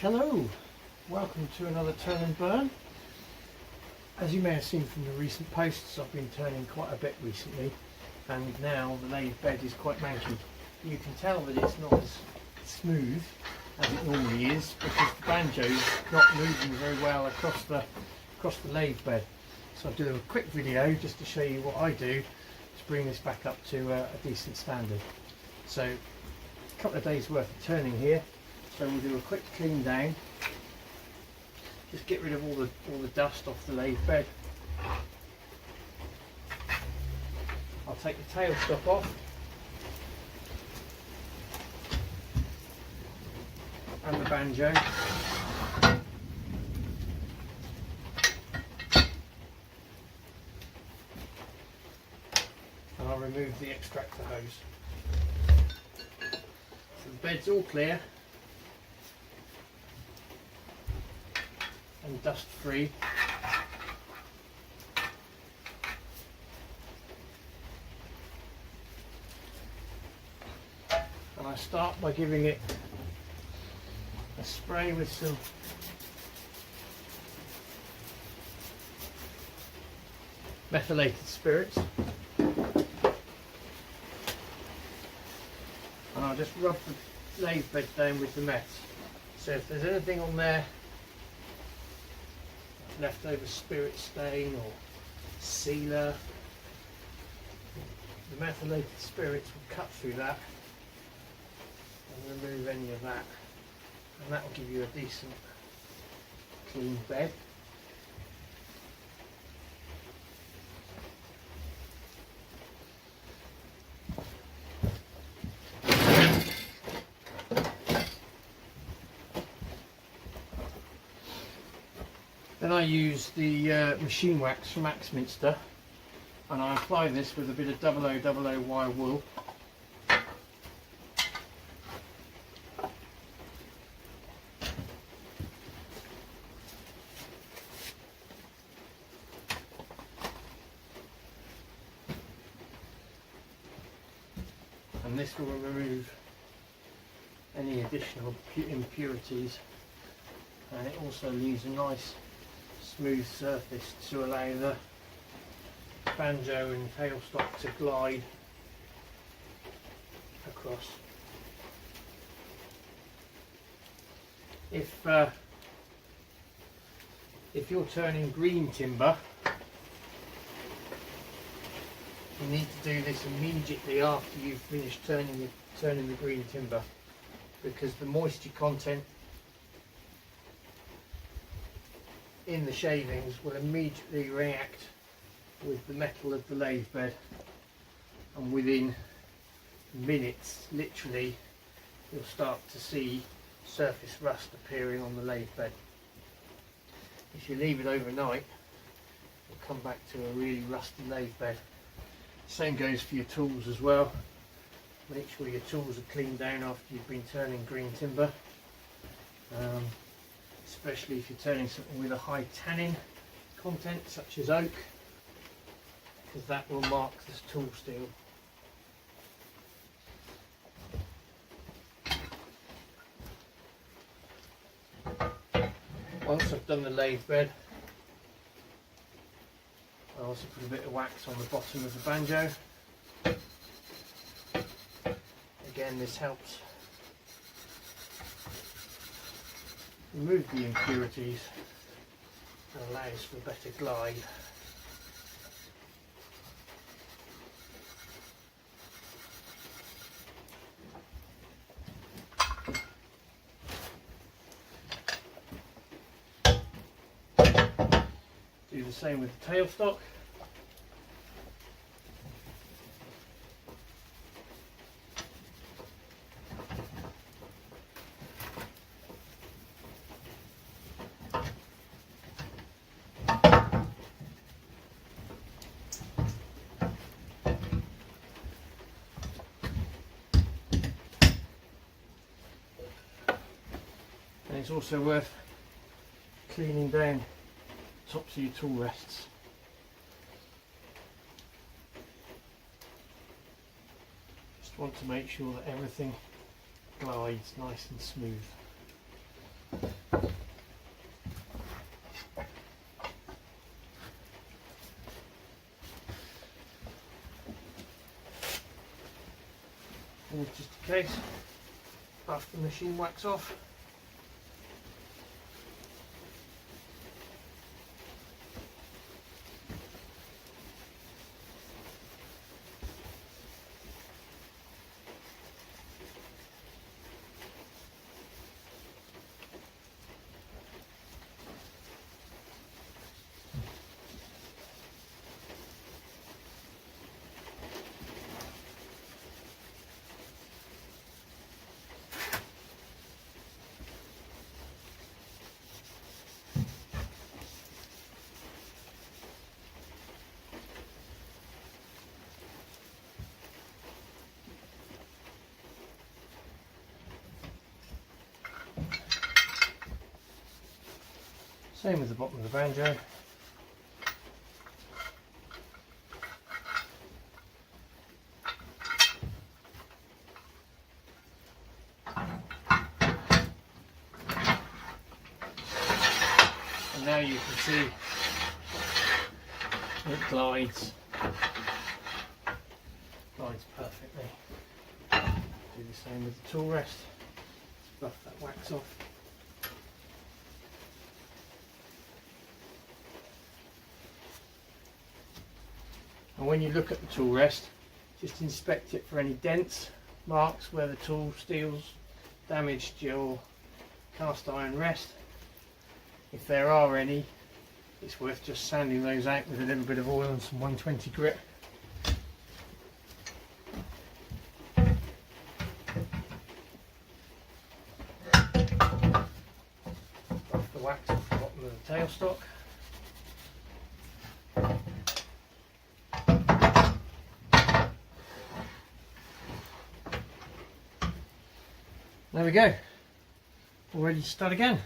Hello, welcome to another turn and burn. As you may have seen from the recent posts, I've been turning quite a bit recently, and now the lathe bed is quite manky. You can tell that it's not as smooth as it normally is because the banjo's not moving very well across the lathe bed. So I'll do a quick video just to show you what I do to bring this back up to a decent standard. So a couple of days worth of turning here. So we'll do a quick clean down, just get rid of all the dust off the lathe bed. I'll take the tailstock off and the banjo, and I'll remove the extractor hose. So the bed's all clear and dust free. And I start by giving it a spray with some methylated spirits, and I'll just rub the lathe bed down with the meths. So if there's anything on there, leftover spirit stain or sealer, the methylated spirits will cut through that and remove any of that, and that will give you a decent clean bed. Then I use the machine wax from Axminster, and I apply this with a bit of 0000 wire wool. And this will remove any additional impurities, and it also leaves a nice smooth surface to allow the banjo and tailstock to glide across. If you're turning green timber, you need to do this immediately after you've finished turning the green timber, because the moisture content in the shavings will immediately react with the metal of the lathe bed, and within minutes, literally, you'll start to see surface rust appearing on the lathe bed. If you leave it overnight, you'll come back to a really rusty lathe bed. Same goes for your tools as well. Make sure your tools are cleaned down after you've been turning green timber. Especially if you're turning something with a high tannin content such as oak, because that will mark this tool steel. Once I've done the lathe bed, I also put a bit of wax on the bottom of the banjo. Again, this helps remove the impurities and allows for a better glide. Do the same with the tailstock. And it's also worth cleaning down the tops of your tool rests. Just want to make sure that everything glides nice and smooth. just in case, buff the machine wax off. Same with the bottom of the banjo. And now you can see it glides perfectly. Do the same with the tool rest. Buff that wax off. And when you look at the tool rest, just inspect it for any dents, marks where the tool steel's damaged your cast iron rest. If there are any, it's worth just sanding those out with a little bit of oil and some 120 grit. Buff the wax off the bottom of the tailstock. There we go, all ready to start again.